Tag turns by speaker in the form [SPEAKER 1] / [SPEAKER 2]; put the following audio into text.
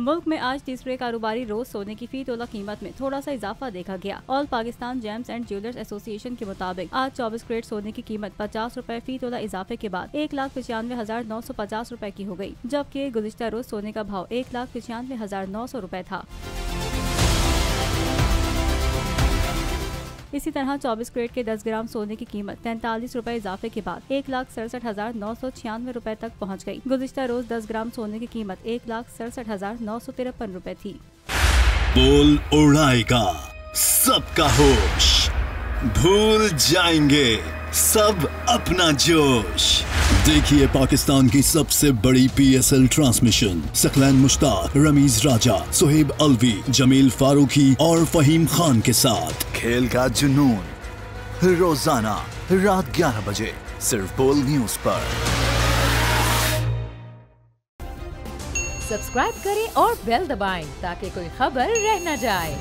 [SPEAKER 1] मुल्क में आज तीसरे कारोबारी रोज सोने की फी तोला कीमत में थोड़ा सा इजाफा देखा गया। All Pakistan James and jewellers association के मुताबिक आज 24 कैरेट सोने की कीमत 50 रुपए फी तोला इजाफे के बाद 1,95,950 रुपए की हो गयी, जबकि गुज़िश्ता रोज सोने का भाव 1,95,900 रुपए था। इसी तरह 24 कैरेट के 10 ग्राम सोने की कीमत 43 रुपए इजाफे के बाद 1,67,996 रुपए तक पहुंच गई। गुज़िश्ता रोज 10 ग्राम सोने की कीमत 1,67,953 रुपए थी।
[SPEAKER 2] बोल उड़ाएगा सबका होश, भूल जाएंगे सब अपना जोश। देखिए पाकिस्तान की सबसे बड़ी PSL ट्रांसमिशन सकलैन मुश्ताक, रमीज राजा, सुहेब अलवी, जमील फारूकी और फहीम खान के साथ खेल का जुनून रोजाना रात 11 बजे सिर्फ बोल न्यूज पर।
[SPEAKER 3] सब्सक्राइब करें और बेल दबाएं ताकि कोई खबर रह न जाए।